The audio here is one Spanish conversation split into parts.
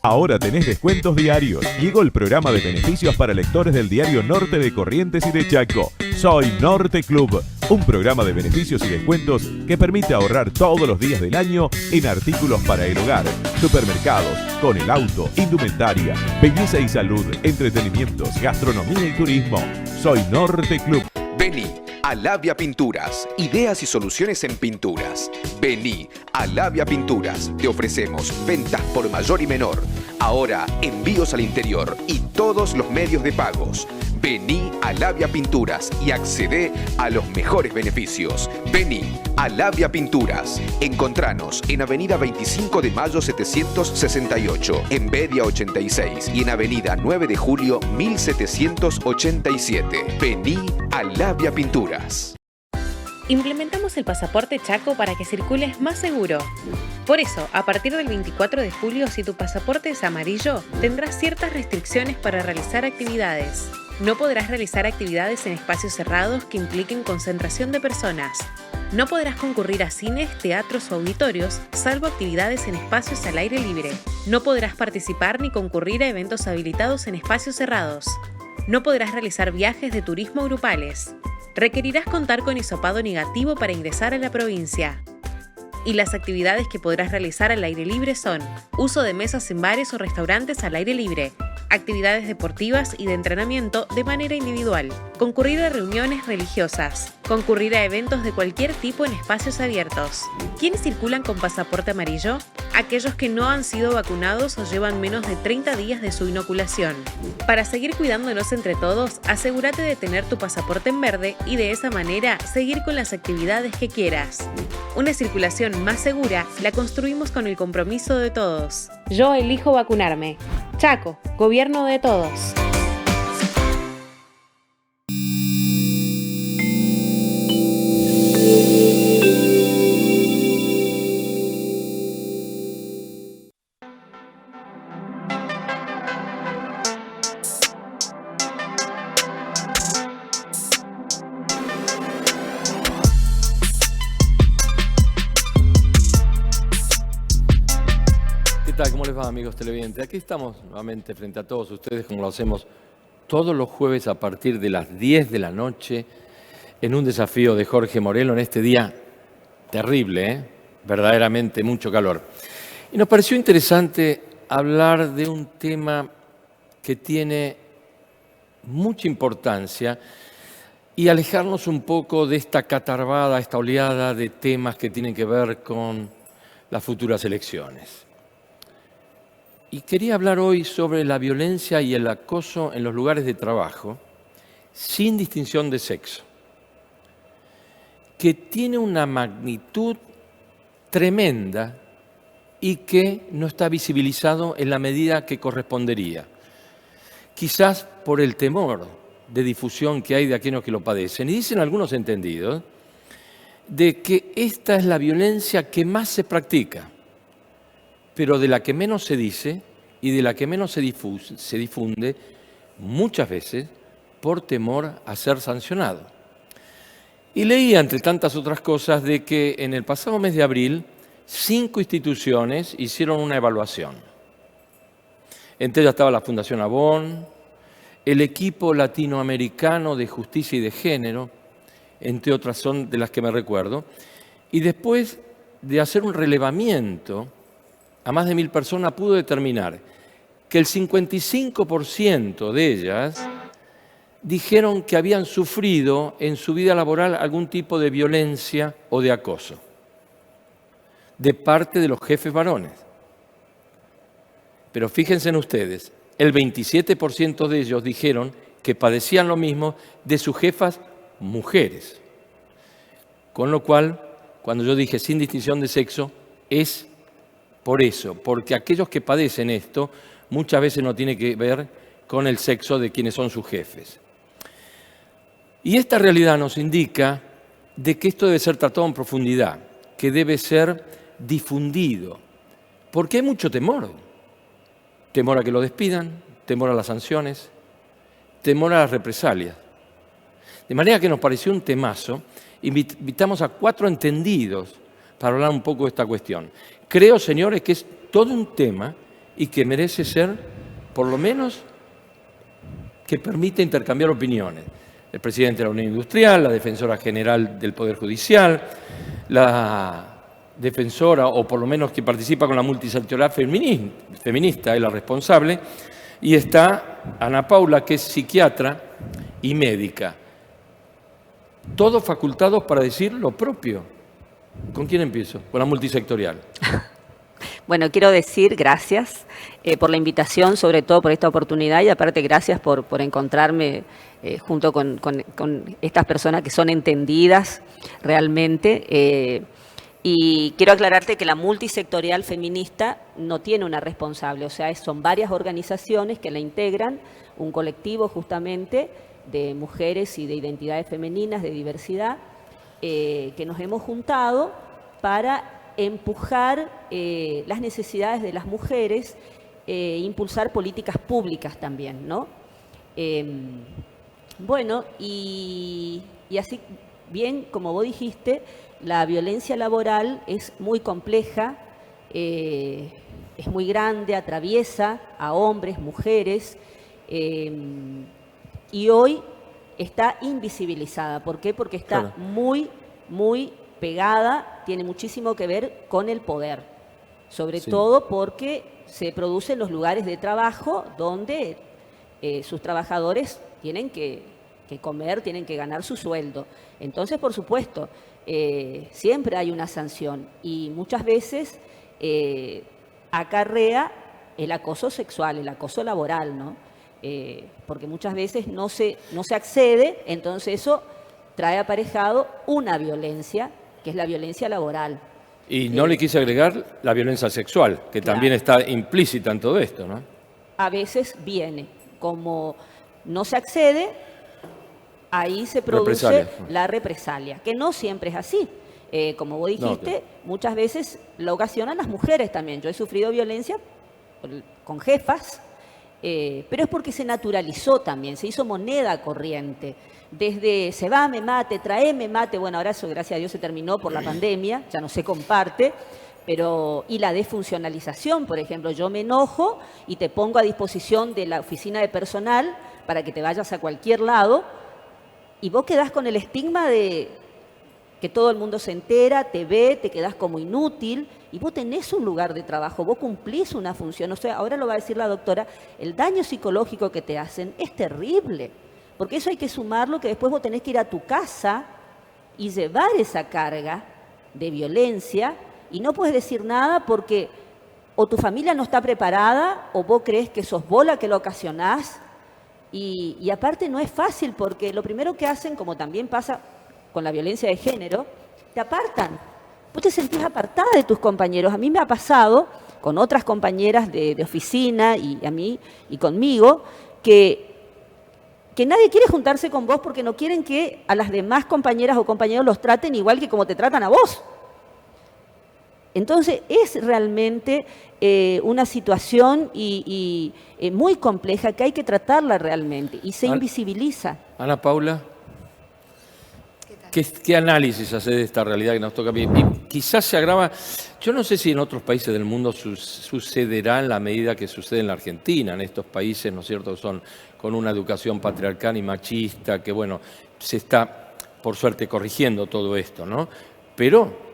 Ahora tenés descuentos diarios. Llegó el programa de beneficios para lectores del diario Norte de Corrientes y de Chaco. Soy Norte Club, un programa de beneficios y descuentos que permite ahorrar todos los días del año en artículos para el hogar, supermercados, con el auto, indumentaria, belleza y salud, entretenimientos, gastronomía y turismo. Soy Norte Club. Vení a Labia Pinturas, ideas y soluciones en pinturas. Vení a Labia Pinturas, te ofrecemos ventas por mayor y menor. Ahora envíos al interior y todos los medios de pagos. Vení a Labia Pinturas y accedé a los mejores beneficios. Vení a Labia Pinturas. Encontranos en Avenida 25 de Mayo 768, en Bedia 86 y en Avenida 9 de Julio 1787. Vení a Labia Pinturas. Implementamos el pasaporte Chaco para que circules más seguro. Por eso, a partir del 24 de julio, si tu pasaporte es amarillo, tendrás ciertas restricciones para realizar actividades. No podrás realizar actividades en espacios cerrados que impliquen concentración de personas. No podrás concurrir a cines, teatros o auditorios, salvo actividades en espacios al aire libre. No podrás participar ni concurrir a eventos habilitados en espacios cerrados. No podrás realizar viajes de turismo grupales. Requerirás contar con hisopado negativo para ingresar a la provincia. Y las actividades que podrás realizar al aire libre son uso de mesas en bares o restaurantes al aire libre, actividades deportivas y de entrenamiento de manera individual, concurrir a reuniones religiosas, concurrir a eventos de cualquier tipo en espacios abiertos. ¿Quiénes circulan con pasaporte amarillo? Aquellos que no han sido vacunados o llevan menos de 30 días de su inoculación. Para seguir cuidándonos entre todos, asegúrate de tener tu pasaporte en verde y de esa manera seguir con las actividades que quieras. Una circulación más segura la construimos con el compromiso de todos. Yo elijo vacunarme. Chaco, gobierno de todos. ¿Qué tal? ¿Cómo les va, amigos televidentes? Aquí estamos nuevamente frente a todos ustedes, como lo hacemos todos los jueves a partir de las 10 de la noche, en un desafío de Jorge Morelo en este día terrible, verdaderamente mucho calor. Y nos pareció interesante hablar de un tema que tiene mucha importancia y alejarnos un poco de esta catarbada, esta oleada de temas que tienen que ver con las futuras elecciones. Y quería hablar hoy sobre la violencia y el acoso en los lugares de trabajo, sin distinción de sexo, que tiene una magnitud tremenda y que no está visibilizado en la medida que correspondería. Quizás por el temor de difusión que hay de aquellos que lo padecen. Y dicen algunos entendidos de que esta es la violencia que más se practica, pero de la que menos se dice y de la que menos se difunde, muchas veces por temor a ser sancionado. Y leía, entre tantas otras cosas, de que en el pasado mes de abril, 5 instituciones hicieron una evaluación. Entre ellas estaba la Fundación Avon, el equipo latinoamericano de justicia y de género, entre otras son de las que me recuerdo, y después de hacer un relevamiento a más de 1000 personas, pudo determinar que el 55% de ellas dijeron que habían sufrido en su vida laboral algún tipo de violencia o de acoso de parte de los jefes varones. Pero fíjense en ustedes, el 27% de ellos dijeron que padecían lo mismo de sus jefas mujeres. Con lo cual, cuando yo dije sin distinción de sexo, es por eso, porque aquellos que padecen esto muchas veces no tiene que ver con el sexo de quienes son sus jefes. Y esta realidad nos indica de que esto debe ser tratado en profundidad, que debe ser difundido, porque hay mucho temor. Temor a que lo despidan, temor a las sanciones, temor a las represalias. De manera que nos pareció un temazo, invitamos a 4 entendidos para hablar un poco de esta cuestión. Creo, señores, que es todo un tema y que merece ser, por lo menos, que permite intercambiar opiniones. El presidente de la Unión Industrial, la defensora general del Poder Judicial, la defensora, o por lo menos que participa con la multisectorial feminista, es la responsable, y está Ana Paula, que es psiquiatra y médica. Todos facultados para decir lo propio. ¿Con quién empiezo? Con la multisectorial. Bueno, quiero decir gracias por la invitación, sobre todo por esta oportunidad, y aparte gracias por encontrarme junto con estas personas que son entendidas realmente. Y quiero aclararte que la multisectorial feminista no tiene una responsable, o sea, son varias organizaciones que la integran, un colectivo justamente de mujeres y de identidades femeninas, de diversidad, que nos hemos juntado para empujar las necesidades de las mujeres, impulsar políticas públicas también, ¿no? Bueno, y así bien, como vos dijiste, la violencia laboral es muy compleja, es muy grande, atraviesa a hombres, mujeres, y hoy está invisibilizada. ¿Por qué? Porque está muy pegada, tiene muchísimo que ver con el poder, sobre todo porque se produce en los lugares de trabajo donde sus trabajadores tienen que comer, tienen que ganar su sueldo. Entonces, por supuesto, siempre hay una sanción y muchas veces acarrea el acoso sexual, el acoso laboral, ¿no? Porque muchas veces no se accede, entonces eso trae aparejado una violencia, que es la violencia laboral. Y no le quise agregar la violencia sexual, que también está implícita en todo esto, ¿no? A veces viene, como no se accede, ahí se produce la represalia, que no siempre es así. Como vos dijiste, muchas veces lo ocasionan las mujeres también. Yo he sufrido violencia con jefas, pero es porque se naturalizó también, se hizo moneda corriente. Desde se va, me mate, traeme mate, bueno, ahora eso gracias a Dios se terminó por la pandemia, ya no se comparte, pero y la desfuncionalización, por ejemplo, yo me enojo y te pongo a disposición de la oficina de personal para que te vayas a cualquier lado y vos quedás con el estigma de que todo el mundo se entera, te ve, te quedás como inútil y vos tenés un lugar de trabajo, vos cumplís una función. O sea, ahora lo va a decir la doctora, el daño psicológico que te hacen es terrible, porque eso hay que sumarlo, que después vos tenés que ir a tu casa y llevar esa carga de violencia y no puedes decir nada porque o tu familia no está preparada o vos crees que sos vos la que lo ocasionás y aparte no es fácil porque lo primero que hacen, como también pasa con la violencia de género, te apartan. Vos te sentís apartada de tus compañeros. A mí me ha pasado con otras compañeras de oficina y a mí y conmigo que nadie quiere juntarse con vos porque no quieren que a las demás compañeras o compañeros los traten igual que como te tratan a vos. Entonces es realmente una situación muy compleja que hay que tratarla realmente y se invisibiliza. Ana Paula, ¿qué análisis hace de esta realidad que nos toca vivir? Y quizás se agrava, yo no sé si en otros países del mundo sucederá en la medida que sucede en la Argentina, en estos países, ¿no es cierto?, que son con una educación patriarcal y machista, que bueno, se está, por suerte, corrigiendo todo esto, ¿no? Pero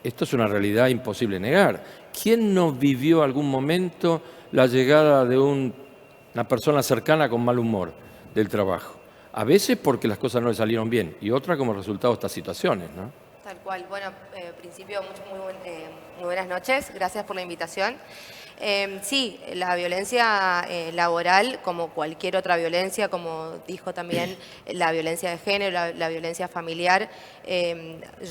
esto es una realidad imposible de negar. ¿Quién no vivió algún momento la llegada de una persona cercana con mal humor del trabajo? A veces porque las cosas no le salieron bien y otra como resultado de estas situaciones, ¿no? Tal cual. Bueno, en principio, muy buenas noches. Gracias por la invitación. Sí, la violencia laboral, como cualquier otra violencia, como dijo también la violencia de género, la violencia familiar,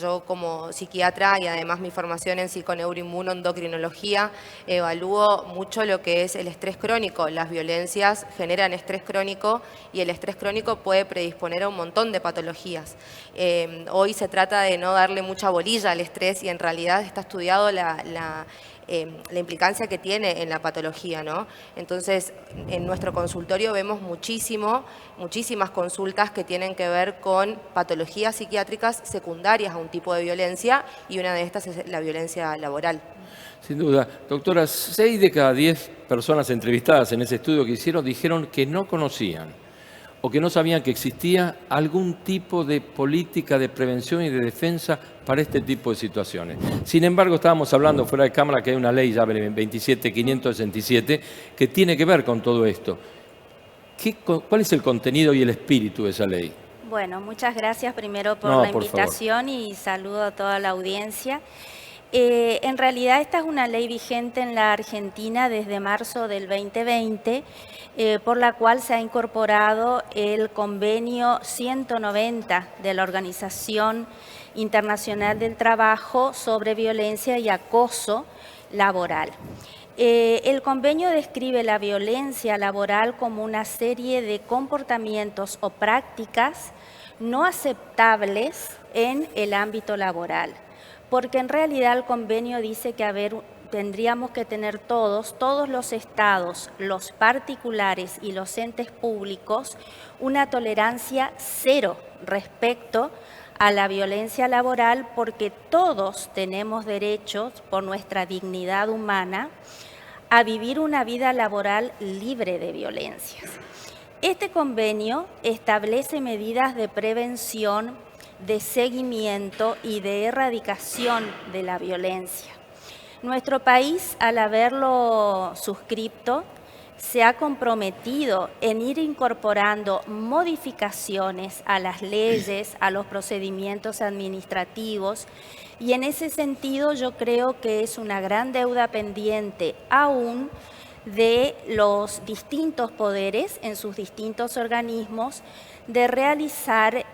yo como psiquiatra y además mi formación en psiconeuroinmunoendocrinología, evalúo mucho lo que es el estrés crónico. Las violencias generan estrés crónico y el estrés crónico puede predisponer a un montón de patologías. Hoy se trata de no darle mucha bolilla al estrés y en realidad está estudiado la implicancia que tiene en la patología, ¿no? Entonces, en nuestro consultorio vemos muchísimas consultas que tienen que ver con patologías psiquiátricas secundarias a un tipo de violencia y una de estas es la violencia laboral. Sin duda. Doctora, 6 de cada 10 personas entrevistadas en ese estudio que hicieron dijeron que no conocían o que no sabían que existía algún tipo de política de prevención y de defensa para este tipo de situaciones. Sin embargo, estábamos hablando fuera de cámara que hay una ley, ya 27.567, que tiene que ver con todo esto. ¿Cuál es el contenido y el espíritu de esa ley? Bueno, muchas gracias primero por la invitación y saludo a toda la audiencia. En realidad esta es una ley vigente en la Argentina desde marzo del 2020, por la cual se ha incorporado el convenio 190 de la Organización Internacional del Trabajo sobre violencia y acoso laboral. El convenio describe la violencia laboral como una serie de comportamientos o prácticas no aceptables en el ámbito laboral. Porque en realidad el convenio dice que tendríamos que tener todos los estados, los particulares y los entes públicos, una tolerancia cero respecto a la violencia laboral, porque todos tenemos derechos por nuestra dignidad humana a vivir una vida laboral libre de violencias. Este convenio establece medidas de prevención, de seguimiento y de erradicación de la violencia. Nuestro país, al haberlo suscrito, se ha comprometido en ir incorporando modificaciones a las leyes, a los procedimientos administrativos, y en ese sentido yo creo que es una gran deuda pendiente aún de los distintos poderes en sus distintos organismos de realizar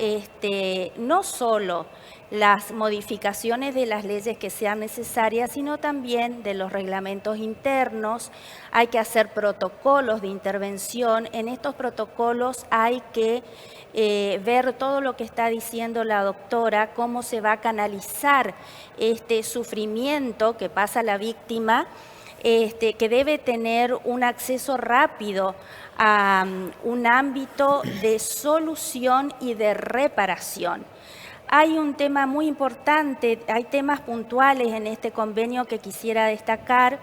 no solo las modificaciones de las leyes que sean necesarias, sino también de los reglamentos internos. Hay que hacer protocolos de intervención. En estos protocolos hay que ver todo lo que está diciendo la doctora, cómo se va a canalizar este sufrimiento que pasa la víctima, que debe tener un acceso rápido a un ámbito de solución y de reparación. Hay un tema muy importante, hay temas puntuales en este convenio que quisiera destacar.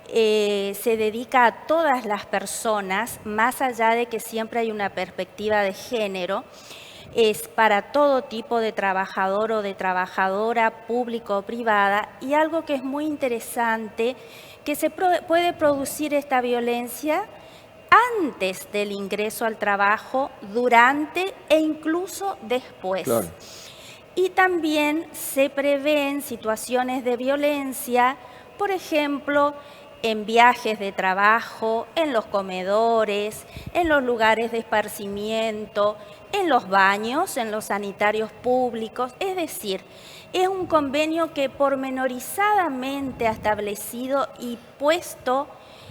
Se dedica a todas las personas, más allá de que siempre hay una perspectiva de género. Es para todo tipo de trabajador o de trabajadora, público o privada, y algo que es muy interesante, que se puede producir esta violencia antes del ingreso al trabajo, durante e incluso después. Claro. Y también se prevén situaciones de violencia, por ejemplo, en viajes de trabajo, en los comedores, en los lugares de esparcimiento, en los baños, en los sanitarios públicos. Es decir, es un convenio que pormenorizadamente ha establecido y puesto,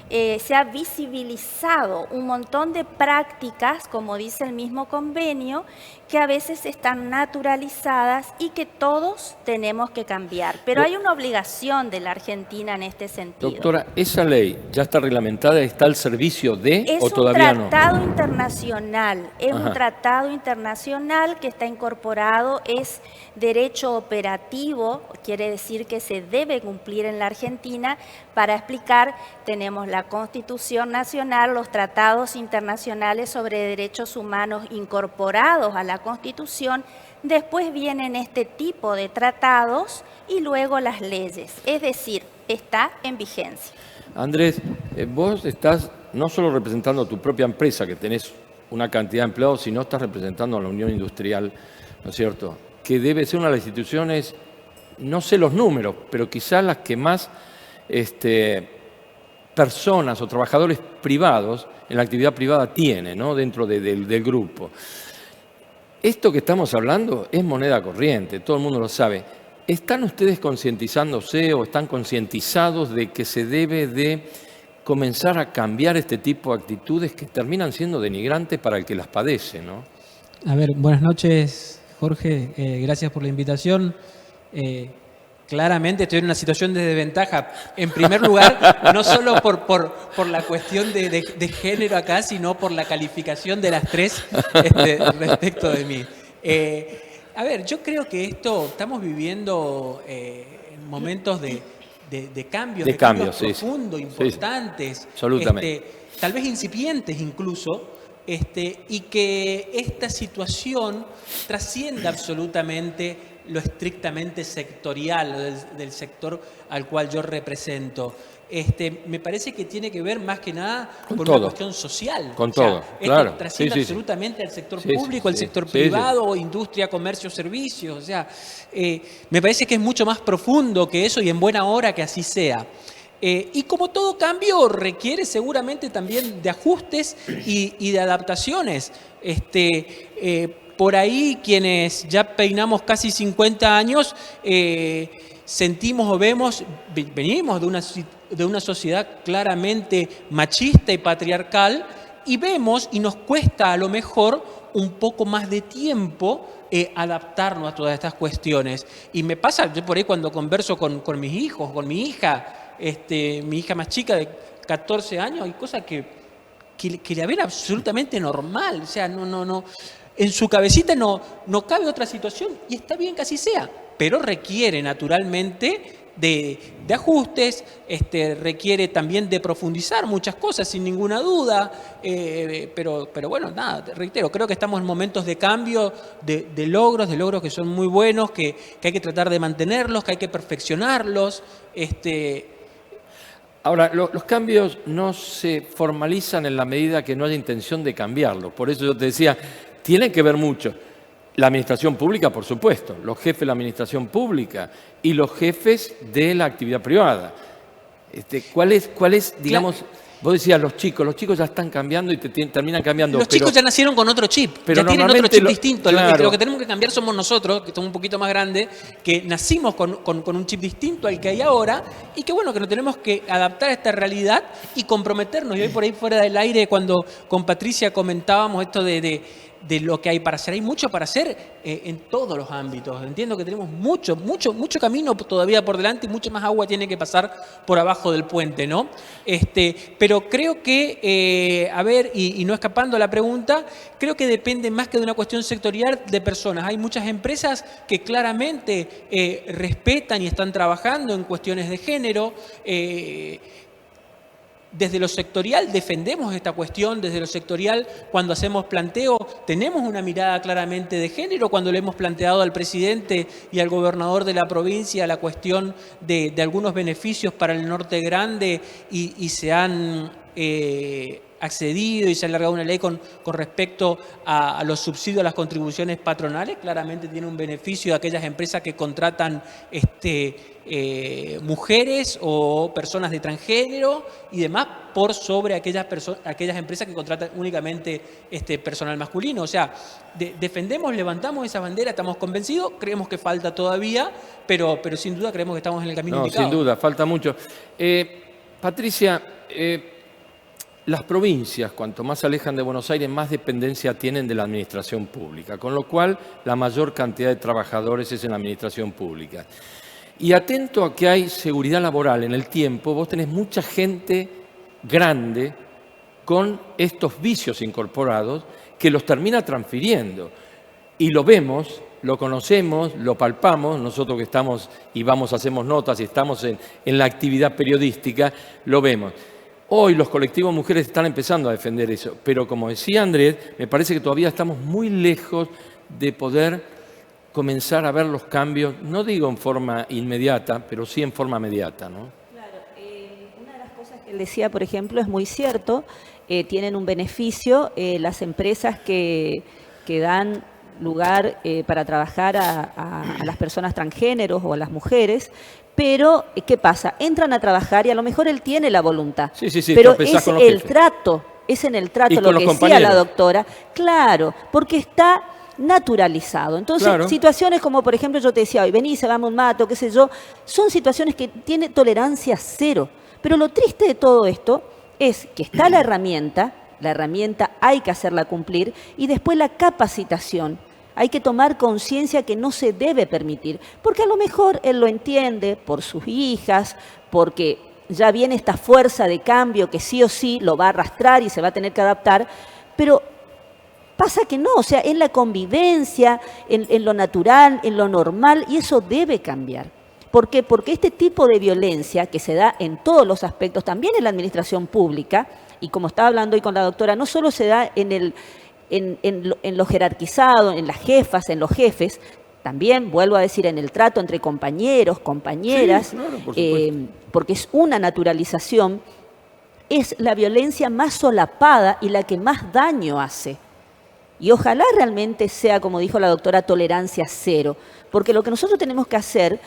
se ha visibilizado un montón de prácticas, como dice el mismo convenio, que a veces están naturalizadas y que todos tenemos que cambiar. Pero hay una obligación de la Argentina en este sentido. Doctora, ¿esa ley ya está reglamentada, está al servicio de o todavía no? Es un tratado internacional, es un tratado internacional que está incorporado, es derecho operativo, quiere decir que se debe cumplir en la Argentina. Para explicar, tenemos la Constitución Nacional, los tratados internacionales sobre derechos humanos incorporados a la Constitución, después vienen este tipo de tratados y luego las leyes, es decir, está en vigencia. Andrés, vos estás no solo representando tu propia empresa, que tenés una cantidad de empleados, sino estás representando a la Unión Industrial, ¿no es cierto?, que debe ser una de las instituciones, no sé los números, pero quizás las que más personas o trabajadores privados en la actividad privada tienen, ¿no?, dentro del grupo. Esto que estamos hablando es moneda corriente, todo el mundo lo sabe. ¿Están ustedes concientizándose o están concientizados de que se debe de comenzar a cambiar este tipo de actitudes que terminan siendo denigrantes para el que las padece, ¿no? A ver, buenas noches, Jorge. Gracias por la invitación. Claramente estoy en una situación de desventaja. En primer lugar, no solo por la cuestión de género acá, sino por la calificación de las tres respecto de mí. A ver, yo creo que estamos viviendo momentos cambios profundos, importantes, sí, absolutamente. Tal vez incipientes incluso, y que esta situación trascienda absolutamente lo estrictamente sectorial del sector al cual yo represento. Me parece que tiene que ver más que nada con una cuestión social. Con todo, claro. Trasciende absolutamente al sector público, al sector privado, industria, comercio, servicios. O sea, me parece que es mucho más profundo que eso y en buena hora que así sea. Y como todo cambio requiere seguramente también de ajustes y de adaptaciones. Por ahí quienes ya peinamos casi 50 años, sentimos o vemos, venimos de una sociedad claramente machista y patriarcal y vemos y nos cuesta a lo mejor un poco más de tiempo adaptarnos a todas estas cuestiones. Y me pasa, yo por ahí cuando converso con mis hijos, con mi hija más chica de 14 años, hay cosas que la ven absolutamente normal. O sea, no, en su cabecita no cabe otra situación y está bien que así sea, pero requiere naturalmente de ajustes, requiere también de profundizar muchas cosas sin ninguna duda, pero bueno, nada, reitero, creo que estamos en momentos de cambio, de logros que son muy buenos, que hay que tratar de mantenerlos, que hay que perfeccionarlos. Ahora, los cambios no se formalizan en la medida que no haya intención de cambiarlos. Por eso yo te decía, tienen que ver mucho. La administración pública, por supuesto, los jefes de la administración pública y los jefes de la actividad privada. ¿Cuál es, digamos, vos decías los chicos ya están cambiando y terminan cambiando. Los chicos ya nacieron con otro chip, ya tienen otro chip distinto. Claro. Lo que tenemos que cambiar somos nosotros, que somos un poquito más grandes, que nacimos con un chip distinto al que hay ahora y que bueno, que nos tenemos que adaptar a esta realidad y comprometernos. Y hoy por ahí fuera del aire, cuando con Patricia comentábamos esto de lo que hay para hacer. Hay mucho para hacer en todos los ámbitos. Entiendo que tenemos mucho camino todavía por delante y mucha más agua tiene que pasar por abajo del puente, ¿no? Pero creo que, y no escapando a la pregunta, creo que depende más que de una cuestión sectorial de personas. Hay muchas empresas que claramente respetan y están trabajando en cuestiones de género. Desde lo sectorial defendemos esta cuestión, desde lo sectorial cuando hacemos planteo tenemos una mirada claramente de género, cuando le hemos planteado al presidente y al gobernador de la provincia la cuestión de algunos beneficios para el Norte Grande y se han accedido y se ha alargado una ley con respecto a los subsidios a las contribuciones patronales, claramente tiene un beneficio de aquellas empresas que contratan mujeres o personas de transgénero y demás por sobre aquellas empresas que contratan únicamente personal masculino. O sea, defendemos, levantamos esa bandera, estamos convencidos, creemos que falta todavía, pero sin duda creemos que estamos en el camino indicado. Sin duda, falta mucho. Patricia, las provincias, cuanto más se alejan de Buenos Aires, más dependencia tienen de la administración pública, con lo cual la mayor cantidad de trabajadores es en la administración pública. Y atento a que hay seguridad laboral en el tiempo, vos tenés mucha gente grande con estos vicios incorporados que los termina transfiriendo. Y lo vemos, lo conocemos, lo palpamos, nosotros que estamos y hacemos notas y estamos en la actividad periodística, lo vemos. Hoy los colectivos mujeres están empezando a defender eso, pero como decía Andrés, me parece que todavía estamos muy lejos de poder comenzar a ver los cambios, no digo en forma inmediata, pero sí en forma mediata, ¿no? Claro, una de las cosas que él decía, por ejemplo, es muy cierto, tienen un beneficio las empresas que dan lugar para trabajar a las personas transgéneros o a las mujeres, pero ¿qué pasa? Entran a trabajar y a lo mejor él tiene la voluntad, pero es el trato, es en el trato lo que decía la doctora, claro, porque está naturalizado. Entonces, situaciones como, por ejemplo, yo te decía hoy, vení, se va un mato, qué sé yo, son situaciones que tiene tolerancia cero. Pero lo triste de todo esto es que está la herramienta hay que hacerla cumplir, y después la capacitación. Hay que tomar conciencia que no se debe permitir, porque a lo mejor él lo entiende por sus hijas, porque ya viene esta fuerza de cambio que sí o sí lo va a arrastrar y se va a tener que adaptar, pero pasa que no, o sea, en la convivencia, en lo natural, en lo normal, y eso debe cambiar. ¿Por qué? Porque este tipo de violencia que se da en todos los aspectos, también en la administración pública, y como estaba hablando hoy con la doctora, no solo se da en lo jerarquizado, en las jefas, en los jefes, también, vuelvo a decir, en el trato entre compañeros, compañeras, sí, claro, por supuesto. porque es una naturalización, es la violencia más solapada y la que más daño hace. Y ojalá realmente sea, como dijo la doctora, tolerancia cero, porque lo que nosotros tenemos que hacer,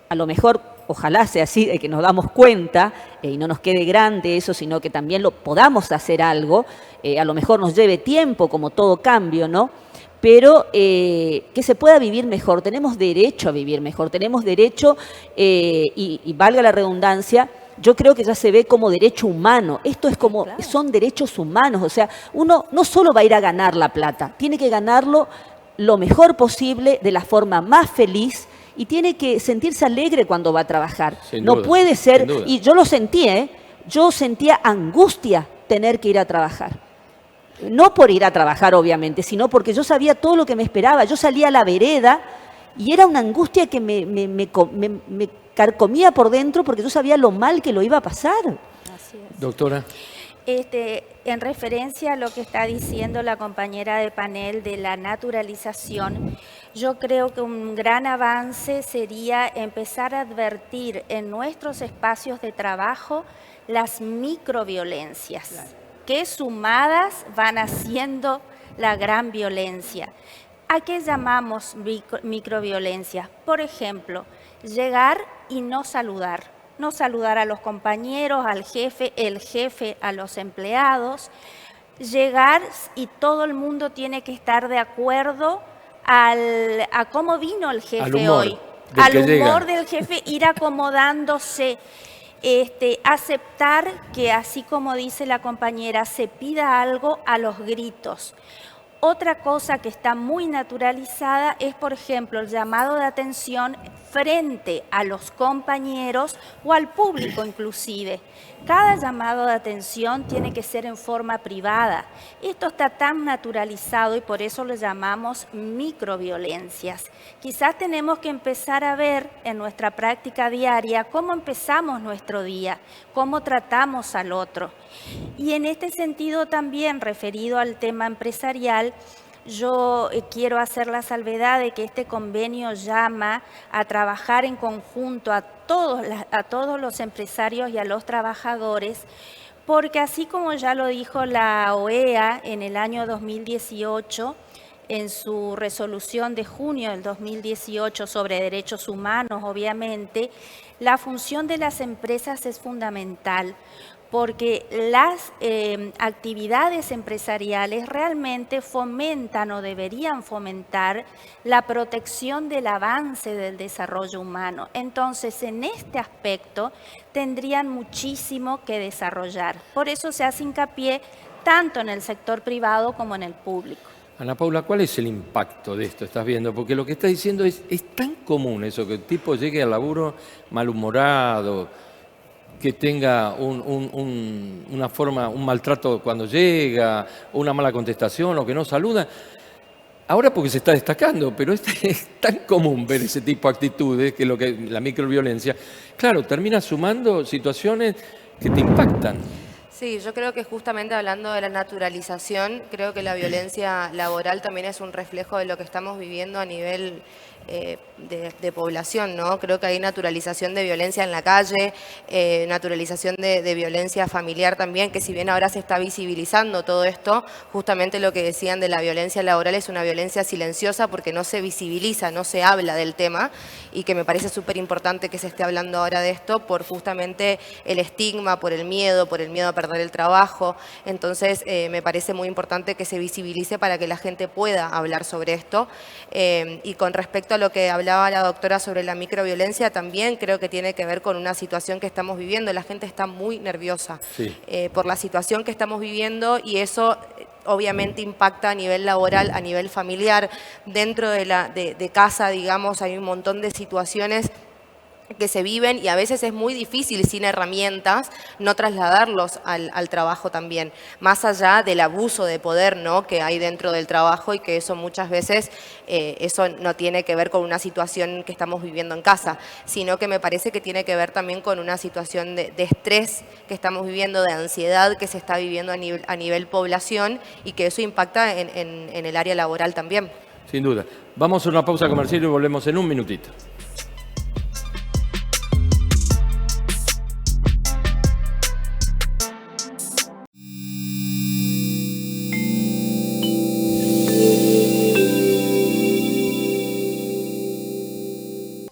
a lo mejor, ojalá sea así, de que nos damos cuenta y no nos quede grande eso, sino que también lo podamos hacer algo, a lo mejor nos lleve tiempo, como todo cambio, ¿no? Pero que se pueda vivir mejor, tenemos derecho a vivir mejor, tenemos derecho, y valga la redundancia, yo creo que ya se ve como derecho humano. Esto es como, son derechos humanos. O sea, uno no solo va a ir a ganar la plata, tiene que ganarlo lo mejor posible, de la forma más feliz, y tiene que sentirse alegre cuando va a trabajar. No puede ser, y yo lo sentí, yo sentía angustia tener que ir a trabajar. No por ir a trabajar, obviamente, sino porque yo sabía todo lo que me esperaba. Yo salía a la vereda y era una angustia que me carcomía por dentro, porque yo sabía lo mal que lo iba a pasar. Así es. Doctora. En referencia a lo que está diciendo la compañera de panel de la naturalización, yo creo que un gran avance sería empezar a advertir en nuestros espacios de trabajo las microviolencias, que sumadas van haciendo la gran violencia. ¿A qué llamamos microviolencia? Por ejemplo, llegar y no saludar a los compañeros, al jefe, el jefe a los empleados, llegar y todo el mundo tiene que estar de acuerdo a cómo vino el jefe hoy, al humor del jefe, ir acomodándose, aceptar que, así como dice la compañera, se pida algo a los gritos. Otra cosa que está muy naturalizada es, por ejemplo, el llamado de atención frente a los compañeros o al público inclusive. Cada llamado de atención tiene que ser en forma privada. Esto está tan naturalizado y por eso lo llamamos microviolencias. Quizás tenemos que empezar a ver en nuestra práctica diaria cómo empezamos nuestro día, cómo tratamos al otro. Y en este sentido también, referido al tema empresarial, yo quiero hacer la salvedad de que este convenio llama a trabajar en conjunto a todos los empresarios y a los trabajadores, porque así como ya lo dijo la OEA en el año 2018, en su resolución de junio del 2018 sobre derechos humanos, obviamente, la función de las empresas es fundamental, porque las actividades empresariales realmente fomentan o deberían fomentar la protección del avance del desarrollo humano. Entonces, en este aspecto tendrían muchísimo que desarrollar. Por eso se hace hincapié tanto en el sector privado como en el público. Ana Paula, ¿cuál es el impacto de esto? Estás viendo, porque lo que estás diciendo es tan común eso, que el tipo llegue al laburo malhumorado, que tenga una forma, un maltrato cuando llega, una mala contestación o que no saluda. Ahora porque se está destacando, pero es tan común ver ese tipo de actitudes, que lo que la microviolencia, claro, termina sumando situaciones que te impactan. Sí, yo creo que justamente hablando de la naturalización, creo que la violencia laboral también es un reflejo de lo que estamos viviendo a nivel de población, ¿no? Creo que hay naturalización de violencia en la calle, naturalización de violencia familiar también, que si bien ahora se está visibilizando todo esto, justamente lo que decían de la violencia laboral es una violencia silenciosa porque no se visibiliza, no se habla del tema, y que me parece súper importante que se esté hablando ahora de esto por justamente el estigma, por el miedo a perder el trabajo. Entonces me parece muy importante que se visibilice para que la gente pueda hablar sobre esto. Y con respecto a lo que hablaba la doctora sobre la microviolencia, también creo que tiene que ver con una situación que estamos viviendo. La gente está muy nerviosa por la situación que estamos viviendo, y eso obviamente impacta a nivel laboral, a nivel familiar. Dentro de casa, digamos, hay un montón de situaciones que se viven y a veces es muy difícil sin herramientas no trasladarlos al trabajo también, más allá del abuso de poder, ¿no?, que hay dentro del trabajo y que eso muchas veces eso no tiene que ver con una situación que estamos viviendo en casa, sino que me parece que tiene que ver también con una situación de estrés que estamos viviendo, de ansiedad que se está viviendo a nivel población y que eso impacta en el área laboral también. Sin duda. Vamos a una pausa comercial y volvemos en un minutito.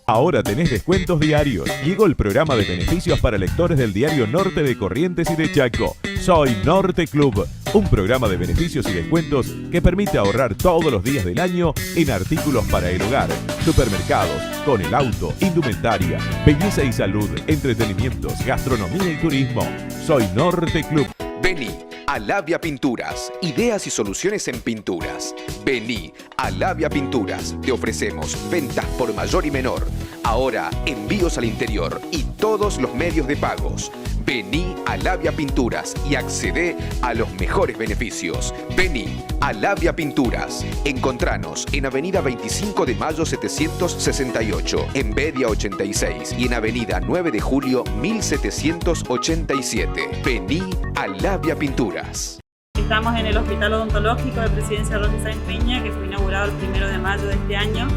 Ahora tenés descuentos diarios. Llegó el programa de beneficios para lectores del diario Norte de Corrientes y de Chaco. Soy Norte Club, un programa de beneficios y descuentos que permite ahorrar todos los días del año en artículos para el hogar, supermercados, con el auto, indumentaria, belleza y salud, entretenimientos, gastronomía y turismo. Soy Norte Club. Vení a Labia Pinturas, ideas y soluciones en pinturas. Vení a Labia Pinturas, te ofrecemos ventas por mayor y menor. Ahora envíos al interior y todos los medios de pagos. Vení a Labia Pinturas y accedé a los mejores beneficios. Vení a Labia Pinturas. Encontranos en Avenida 25 de Mayo 768, en Bedia 86 y en Avenida 9 de Julio 1787. Vení a Labia Pinturas. Estamos en el Hospital Odontológico de Presidencia Roque Sáenz Peña, que fue inaugurado el 1 de mayo de este año.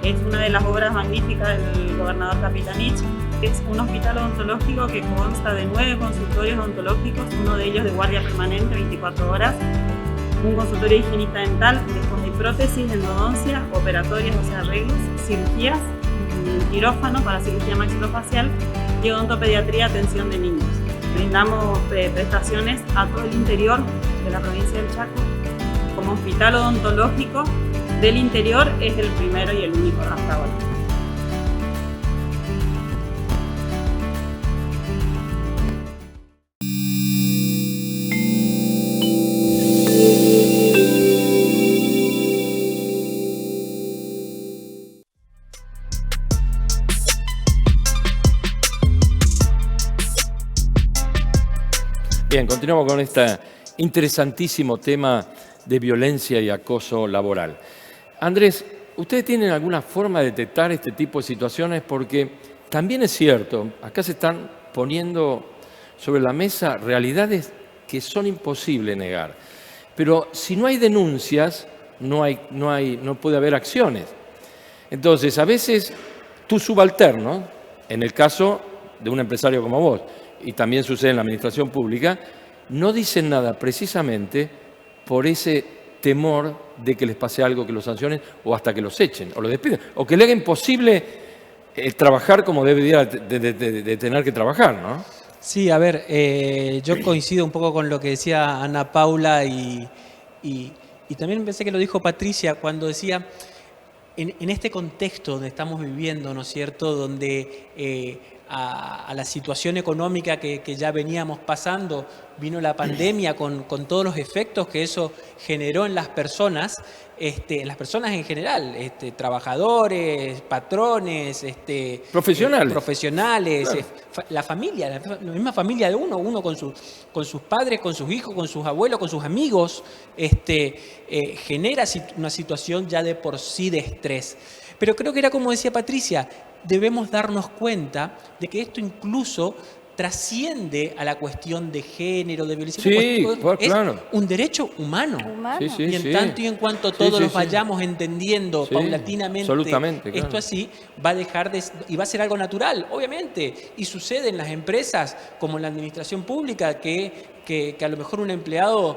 Es una de las obras magníficas del gobernador Capitanich. Es un hospital odontológico que consta de 9 consultorios odontológicos, uno de ellos de guardia permanente 24 horas, un consultorio de higienista dental, después de prótesis, endodoncia, operatorias, o sea, arreglos, cirugías, un quirófano para cirugía maxilofacial y odontopediatría, atención de niños. Brindamos prestaciones a todo el interior de la provincia del Chaco. Como hospital odontológico del interior es el primero y el único hasta ahora. Bien, continuamos con este interesantísimo tema de violencia y acoso laboral. Andrés, ¿ustedes tienen alguna forma de detectar este tipo de situaciones? Porque también es cierto, acá se están poniendo sobre la mesa realidades que son imposibles negar. Pero si no hay denuncias, no puede haber acciones. Entonces, a veces tu subalterno, en el caso de un empresario como vos, y también sucede en la administración pública, no dicen nada precisamente por ese temor de que les pase algo, que los sancionen o hasta que los echen o los despiden, o que le haga imposible trabajar como debería de tener que trabajar, ¿no? Sí, a ver, yo coincido un poco con lo que decía Ana Paula y también pensé que lo dijo Patricia cuando decía, en este contexto donde estamos viviendo, ¿no es cierto?, donde a la situación económica que ya veníamos pasando, vino la pandemia con todos los efectos que eso generó en las personas en general, trabajadores, patrones, profesionales, claro. La familia, la misma familia de uno con sus padres, con sus hijos, con sus abuelos, con sus amigos, genera una situación ya de por sí de estrés. Pero creo que era como decía Patricia, debemos darnos cuenta de que esto incluso trasciende a la cuestión de género, de violencia. Sí, es claro. Un derecho humano. Sí, y en tanto y en cuanto todos los vayamos entendiendo paulatinamente claro. Esto así, va a dejar y va a ser algo natural, obviamente. Y sucede en las empresas, como en la administración pública, que a lo mejor un empleado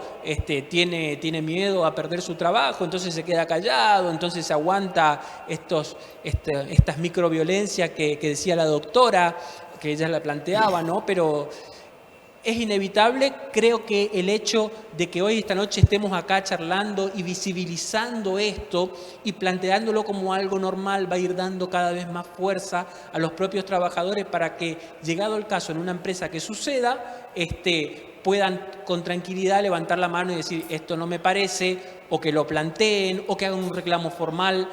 tiene miedo a perder su trabajo, entonces se queda callado, entonces aguanta estas microviolencias que decía la doctora, que ella la planteaba, ¿no? Pero es inevitable, creo que el hecho de que hoy, esta noche, estemos acá charlando y visibilizando esto y planteándolo como algo normal va a ir dando cada vez más fuerza a los propios trabajadores para que, llegado el caso en una empresa que suceda, puedan con tranquilidad levantar la mano y decir esto no me parece, o que lo planteen, o que hagan un reclamo formal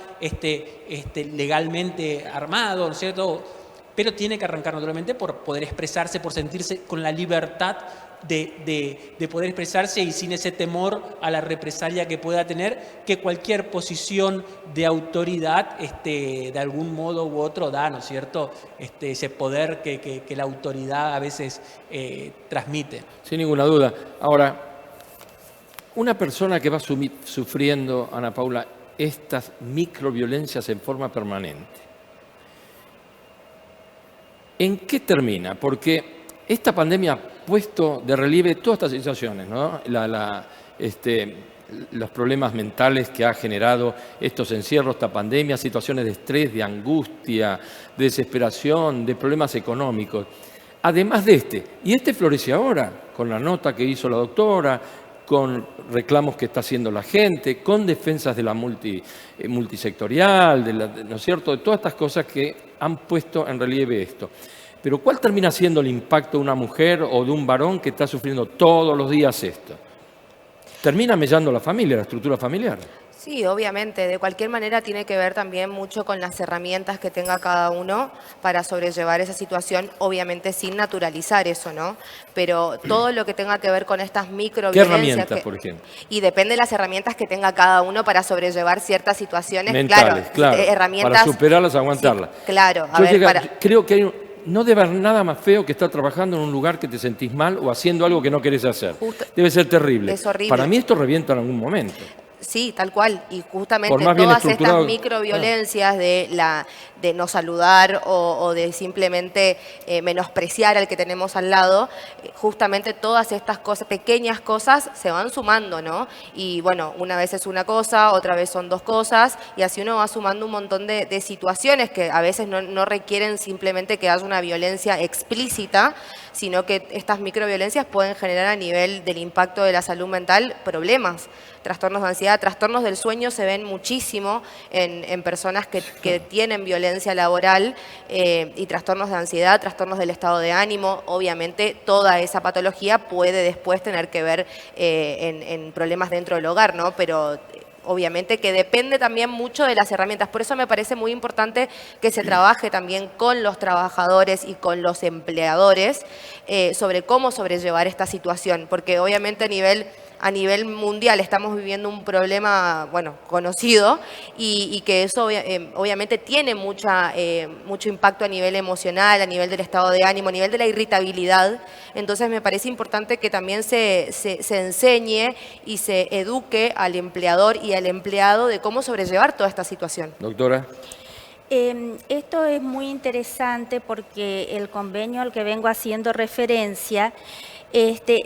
legalmente armado, ¿no es cierto? pero tiene que arrancar naturalmente por poder expresarse, por sentirse con la libertad de poder expresarse y sin ese temor a la represalia que pueda tener, que cualquier posición de autoridad de algún modo u otro da, ¿no es cierto? Ese poder que la autoridad a veces transmite. Sin ninguna duda. Ahora, una persona que va sufriendo, Ana Paula, estas microviolencias en forma permanente, ¿en qué termina? Porque esta pandemia ha puesto de relieve todas estas situaciones, ¿no? Los problemas mentales que ha generado estos encierros, esta pandemia, situaciones de estrés, de angustia, de desesperación, de problemas económicos. Además de y florece ahora, con la nota que hizo la doctora, con reclamos que está haciendo la gente, con defensas de la multisectorial, ¿no es cierto?, de todas estas cosas que han puesto en relieve esto. Pero ¿cuál termina siendo el impacto de una mujer o de un varón que está sufriendo todos los días esto? Termina mellando la familia, la estructura familiar. Sí, obviamente. De cualquier manera tiene que ver también mucho con las herramientas que tenga cada uno para sobrellevar esa situación, obviamente sin naturalizar eso, ¿no? Pero todo lo que tenga que ver con estas microviolencias... ¿Qué herramientas, por ejemplo? Y depende de las herramientas que tenga cada uno para sobrellevar ciertas situaciones. Mentales, claro. Herramientas, para superarlas, aguantarlas. Sí, claro. Creo que no debe haber nada más feo que estar trabajando en un lugar que te sentís mal o haciendo algo que no querés hacer. Debe ser terrible. Es horrible. Para mí esto revienta en algún momento. Sí, tal cual. Y justamente todas estas microviolencias de no saludar o de simplemente menospreciar al que tenemos al lado, justamente todas estas cosas, pequeñas cosas, se van sumando, ¿no? Y bueno, una vez es una cosa, otra vez son dos cosas, y así uno va sumando un montón de situaciones que a veces no requieren simplemente que haya una violencia explícita, sino que estas microviolencias pueden generar a nivel del impacto de la salud mental problemas. Trastornos de ansiedad, trastornos del sueño se ven muchísimo en personas que tienen violencia laboral y trastornos de ansiedad, trastornos del estado de ánimo. Obviamente toda esa patología puede después tener que ver en problemas dentro del hogar, ¿no? Pero obviamente que depende también mucho de las herramientas. Por eso me parece muy importante que se trabaje también con los trabajadores y con los empleadores sobre cómo sobrellevar esta situación, porque obviamente a nivel mundial estamos viviendo un problema, bueno, conocido y que eso obviamente tiene mucho impacto a nivel emocional, a nivel del estado de ánimo, a nivel de la irritabilidad. Entonces me parece importante que también se enseñe y se eduque al empleador y al empleado de cómo sobrellevar toda esta situación. Doctora. Esto es muy interesante porque el convenio al que vengo haciendo referencia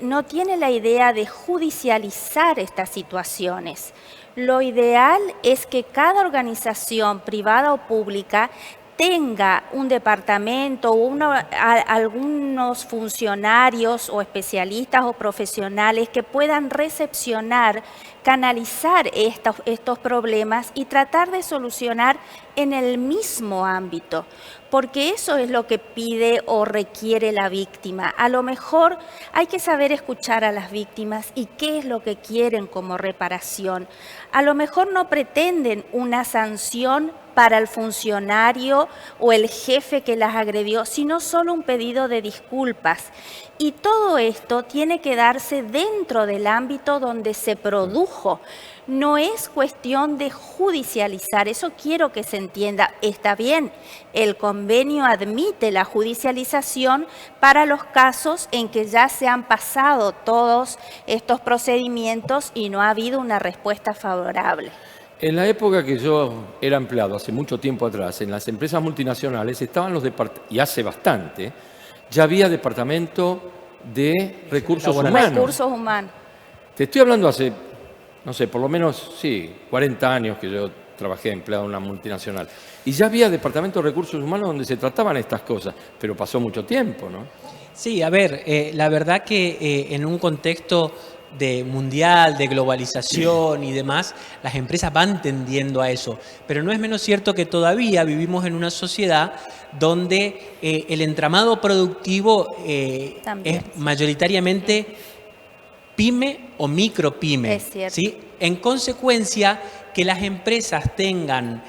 no tiene la idea de judicializar estas situaciones. Lo ideal es que cada organización privada o pública tenga un departamento o algunos funcionarios o especialistas o profesionales que puedan recepcionar, canalizar estos problemas y tratar de solucionar en el mismo ámbito, porque eso es lo que pide o requiere la víctima. A lo mejor hay que saber escuchar a las víctimas y qué es lo que quieren como reparación. A lo mejor no pretenden una sanción para el funcionario o el jefe que las agredió, sino solo un pedido de disculpas. Y todo esto tiene que darse dentro del ámbito donde se produjo. No es cuestión de judicializar, eso quiero que se entienda. Está bien, el convenio admite la judicialización para los casos en que ya se han pasado todos estos procedimientos y no ha habido una respuesta favorable. En la época que yo era empleado, hace mucho tiempo atrás, en las empresas multinacionales estaban los departamentos, y hace bastante, ya había departamento de recursos humanos. Recursos humanos. Te estoy hablando hace, no sé, por lo menos, 40 años que yo trabajé empleado en una multinacional. Y ya había departamento de recursos humanos donde se trataban estas cosas, pero pasó mucho tiempo, ¿no? Sí, a ver, la verdad que en un contexto mundial, de globalización y demás, las empresas van tendiendo a eso. Pero no es menos cierto que todavía vivimos en una sociedad donde el entramado productivo es mayoritariamente pyme o micropyme. Es cierto. ¿Sí? En consecuencia, que las empresas tengan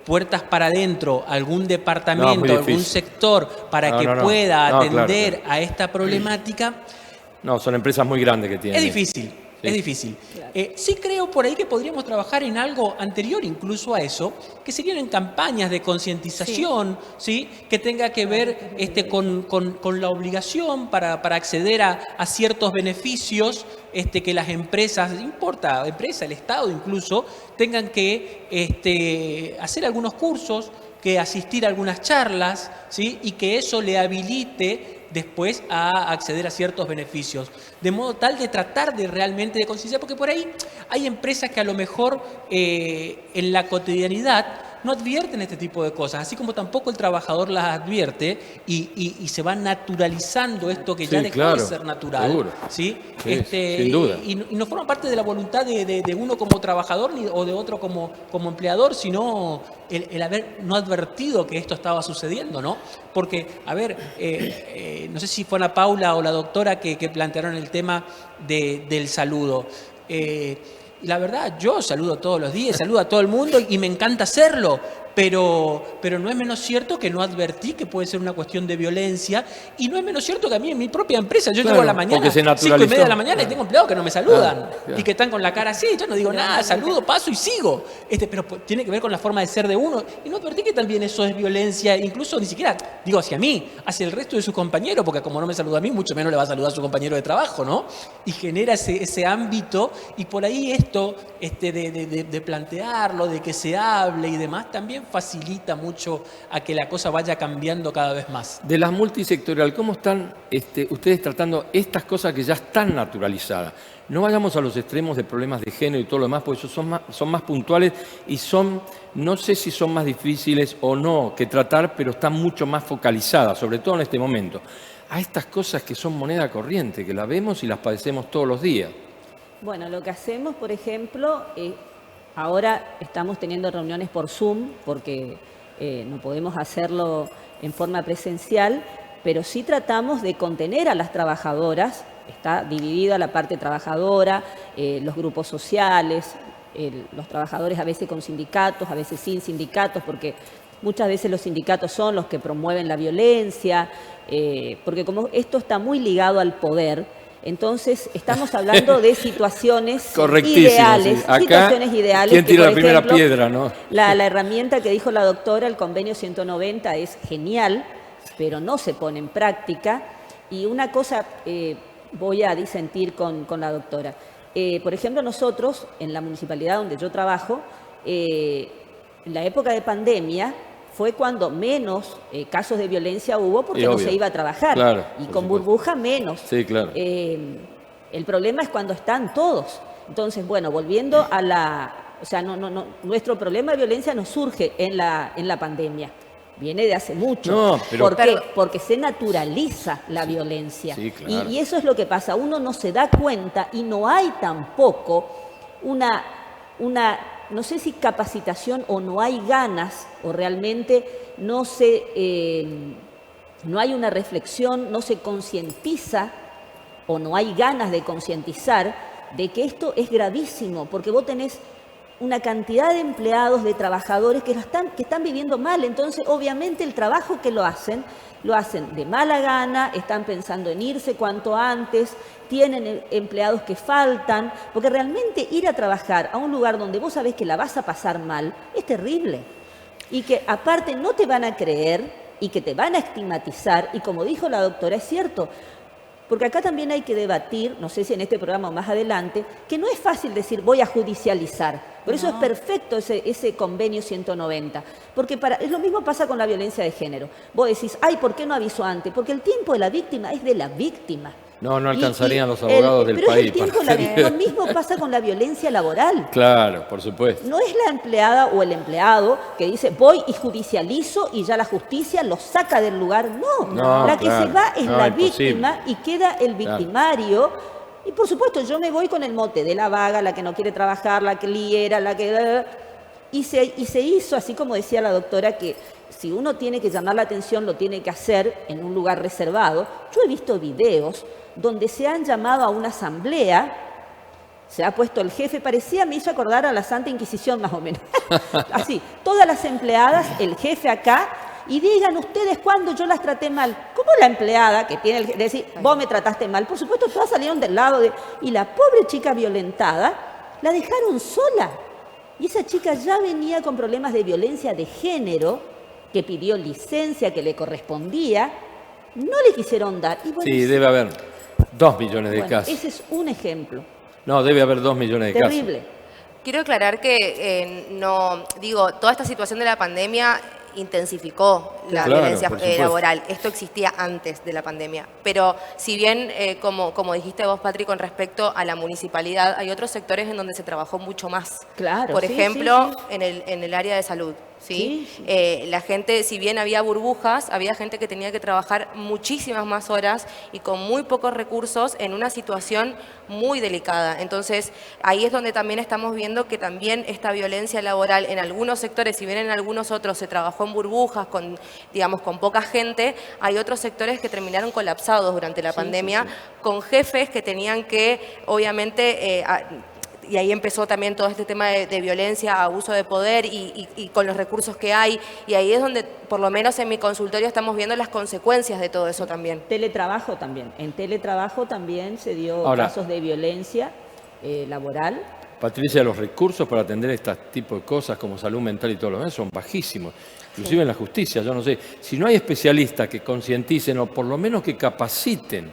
puertas para adentro algún departamento, algún sector para que pueda atender a esta problemática. No, son empresas muy grandes que tienen. Es difícil. Es difícil. Claro. Sí creo por ahí que podríamos trabajar en algo anterior incluso a eso, que serían en campañas de concientización, ¿sí? Que tenga que ver con la obligación para acceder a ciertos beneficios que las empresas, no importa, el Estado incluso, tengan que hacer algunos cursos, que asistir a algunas charlas, ¿sí? Y que eso le habilite después a acceder a ciertos beneficios, de modo tal de tratar de realmente de concienciar, porque por ahí hay empresas que a lo mejor en la cotidianidad no advierten este tipo de cosas, así como tampoco el trabajador las advierte y se va naturalizando esto que ya dejó de ser natural. Seguro. ¿Sí? Sin duda. Y no forma parte de la voluntad de uno como trabajador o de otro como empleador, sino el haber no advertido que esto estaba sucediendo, ¿no? Porque, a ver, no sé si fue Ana Paula o la doctora que plantearon el tema del saludo. La verdad, yo saludo todos los días, saludo a todo el mundo y me encanta hacerlo, pero no es menos cierto que no advertí que puede ser una cuestión de violencia, y no es menos cierto que a mí en mi propia empresa, yo llego a la mañana, 5:30 de la mañana, y tengo empleados que no me saludan y que están con la cara así, yo no digo nada, saludo, paso y sigo. Pero tiene que ver con la forma de ser de uno, y no advertí que también eso es violencia, incluso ni siquiera digo hacia mí, hacia el resto de sus compañeros, porque como no me saluda a mí, mucho menos le va a saludar a su compañero de trabajo, ¿no? Y genera ese ámbito, y por ahí esto de plantearlo, de que se hable y demás, también facilita mucho a que la cosa vaya cambiando cada vez más. De las multisectorial, ¿cómo están ustedes tratando estas cosas que ya están naturalizadas? No vayamos a los extremos de problemas de género y todo lo demás, porque esos son más puntuales y no sé si son más difíciles o no que tratar, pero están mucho más focalizadas, sobre todo en este momento, a estas cosas que son moneda corriente, que las vemos y las padecemos todos los días. Bueno, lo que hacemos, por ejemplo, ahora estamos teniendo reuniones por Zoom porque no podemos hacerlo en forma presencial, pero sí tratamos de contener a las trabajadoras. Está dividida la parte trabajadora, los grupos sociales, los trabajadores a veces con sindicatos, a veces sin sindicatos, porque muchas veces los sindicatos son los que promueven la violencia, porque como esto está muy ligado al poder, entonces estamos hablando de situaciones ideales. Sí. Acá, situaciones ideales. ¿Quién tira la primera piedra, no? La herramienta que dijo la doctora, el convenio 190, es genial, pero no se pone en práctica. Y una cosa, voy a disentir con la doctora. Por ejemplo, nosotros, en la municipalidad donde yo trabajo, en la época de pandemia, fue cuando menos casos de violencia hubo porque no se iba a trabajar. Claro, y con burbuja menos. Sí, claro. El problema es cuando están todos. Entonces, bueno, volviendo a o sea, nuestro problema de violencia no surge en la pandemia. Viene de hace mucho. No, pero... ¿Por qué? Porque se naturaliza la violencia. Sí, claro. Y eso es lo que pasa. Uno no se da cuenta y no hay tampoco una no sé si capacitación o no hay ganas o realmente no hay una reflexión, no se concientiza o no hay ganas de concientizar de que esto es gravísimo, porque vos tenés una cantidad de empleados, de trabajadores que están viviendo mal. Entonces, obviamente, el trabajo que lo hacen de mala gana, están pensando en irse cuanto antes, tienen empleados que faltan, porque realmente ir a trabajar a un lugar donde vos sabés que la vas a pasar mal es terrible. Y que aparte no te van a creer y que te van a estigmatizar, y como dijo la doctora, es cierto. Porque acá también hay que debatir, no sé si en este programa o más adelante, que no es fácil decir voy a judicializar. Por eso es perfecto ese convenio 190. Porque es lo mismo pasa con la violencia de género. Vos decís, ay, ¿por qué no avisó antes? Porque el tiempo de la víctima es de la víctima. No alcanzarían los abogados del país. Lo mismo pasa con la violencia laboral. Claro, por supuesto. No es la empleada o el empleado que dice voy y judicializo y ya la justicia lo saca del lugar. No, la que se va es la víctima y queda el victimario. Y por supuesto yo me voy con el mote de la vaga, la que no quiere trabajar, la que liera, la que... Y se hizo, así como decía la doctora, que si uno tiene que llamar la atención, lo tiene que hacer en un lugar reservado. Yo he visto videos donde se han llamado a una asamblea se ha puesto el jefe, me hizo acordar a la Santa Inquisición más o menos. Así, todas las empleadas, el jefe acá, y digan ustedes cuándo yo las traté mal. ¿Cómo la empleada que tiene el decir, vos me trataste mal? Por supuesto, todas salieron del lado de... Y la pobre chica violentada, la dejaron sola. Y esa chica ya venía con problemas de violencia de género, que pidió licencia, que le correspondía, no le quisieron dar. Y bueno, sí, debe haber 2 millones de casos. Ese es un ejemplo. No, debe haber 2 millones de casos. Terrible. Quiero aclarar que toda esta situación de la pandemia intensificó la violencia laboral. Esto existía antes de la pandemia. Pero si bien, como dijiste vos, Patri, con respecto a la municipalidad, hay otros sectores en donde se trabajó mucho más. Claro. Por ejemplo, en el área de salud. ¿Sí? La gente, si bien había burbujas, había gente que tenía que trabajar muchísimas más horas y con muy pocos recursos en una situación muy delicada. Entonces, ahí es donde también estamos viendo que también esta violencia laboral en algunos sectores, si bien en algunos otros se trabajó en burbujas, con poca gente, hay otros sectores que terminaron colapsados durante la pandemia, con jefes que tenían que, obviamente, y ahí empezó también todo este tema de violencia, abuso de poder y con los recursos que hay. Y ahí es donde, por lo menos en mi consultorio, estamos viendo las consecuencias de todo eso también. Teletrabajo también. En teletrabajo también se dio casos de violencia laboral. Patricia, los recursos para atender este tipo de cosas como salud mental y todo lo demás son bajísimos. Inclusive en la justicia, yo no sé, si no hay especialistas que concienticen o por lo menos que capaciten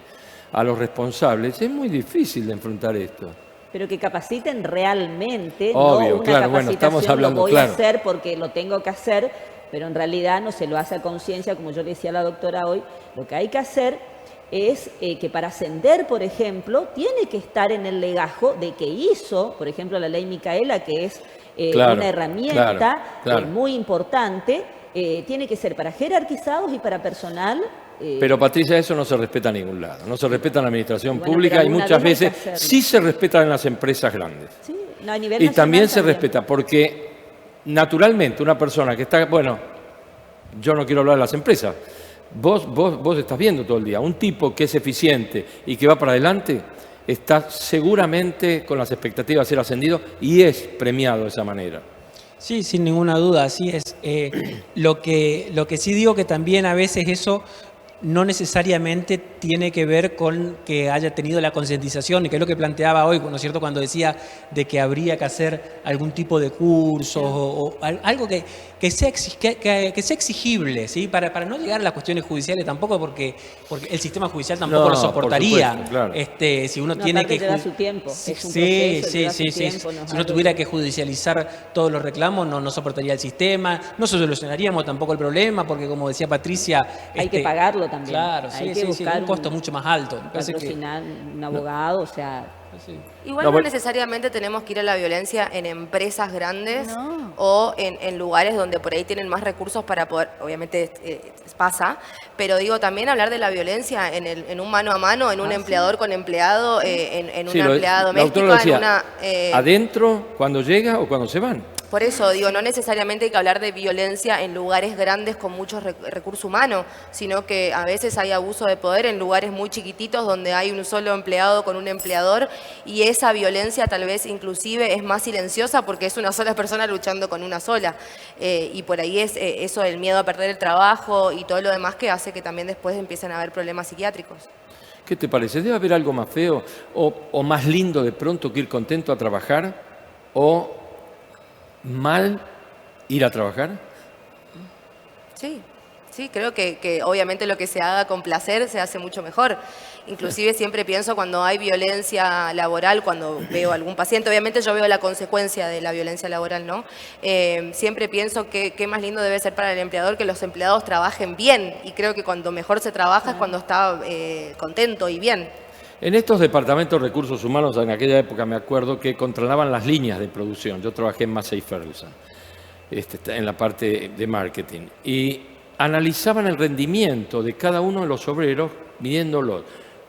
a los responsables, es muy difícil de enfrentar esto. Pero que capaciten realmente, obvio, no una claro, capacitación, estamos hablando, lo voy a hacer porque lo tengo que hacer, pero en realidad no se lo hace a conciencia, como yo le decía a la doctora hoy. Lo que hay que hacer es que para ascender, por ejemplo, tiene que estar en el legajo de que hizo, por ejemplo, la ley Micaela, que es una herramienta muy importante, tiene que ser para jerarquizados y para personal. Pero Patricia, eso no se respeta a ningún lado. No se respeta en la administración pública y muchas veces sí se respeta en las empresas grandes. Sí, no, a nivel y también se respeta porque naturalmente una persona que está, bueno, yo no quiero hablar de las empresas, vos estás viendo todo el día, un tipo que es eficiente y que va para adelante está seguramente con las expectativas de ser ascendido y es premiado de esa manera. Sí, sin ninguna duda, así es. Lo que sí digo que también a veces eso no necesariamente tiene que ver con que haya tenido la concientización, y que es lo que planteaba hoy, ¿no es cierto?, cuando decía de que habría que hacer algún tipo de cursos o algo que sea exigible, ¿sí? Para no llegar a las cuestiones judiciales tampoco, porque el sistema judicial tampoco lo soportaría. Por supuesto, claro. Si uno tiene que lleva su tiempo. Es un sí. Tiempo, si uno tuviera que judicializar todos los reclamos, no soportaría el sistema, no solucionaríamos tampoco el problema, porque como decía Patricia, hay que pagarlo también. Claro, hay que buscar un costo mucho más alto. Patrocinar un abogado, o sea... Sí. Igual no necesariamente tenemos que ir a la violencia en empresas grandes o en lugares donde por ahí tienen más recursos para poder, obviamente pasa, pero digo también hablar de la violencia en un mano a mano, en un empleador con empleado, en una empleada doméstica, ¿adentro cuando llega o cuando se van? Por eso, digo, no necesariamente hay que hablar de violencia en lugares grandes con mucho recurso humano, sino que a veces hay abuso de poder en lugares muy chiquititos donde hay un solo empleado con un empleador y esa violencia tal vez inclusive es más silenciosa porque es una sola persona luchando con una sola. Y por ahí es eso del miedo a perder el trabajo y todo lo demás que hace que también después empiecen a haber problemas psiquiátricos. ¿Qué te parece? ¿Debe haber algo más feo o más lindo de pronto que ir contento a trabajar o mal ir a trabajar? Sí, creo que obviamente lo que se haga con placer se hace mucho mejor. Inclusive siempre pienso cuando hay violencia laboral, cuando veo a algún paciente, obviamente yo veo la consecuencia de la violencia laboral, ¿no? Siempre pienso que qué más lindo debe ser para el empleador que los empleados trabajen bien y creo que cuando mejor se trabaja es cuando está contento y bien. En estos departamentos de recursos humanos, en aquella época me acuerdo que controlaban las líneas de producción. Yo trabajé en Massey Ferguson, en la parte de marketing, y analizaban el rendimiento de cada uno de los obreros midiéndolo.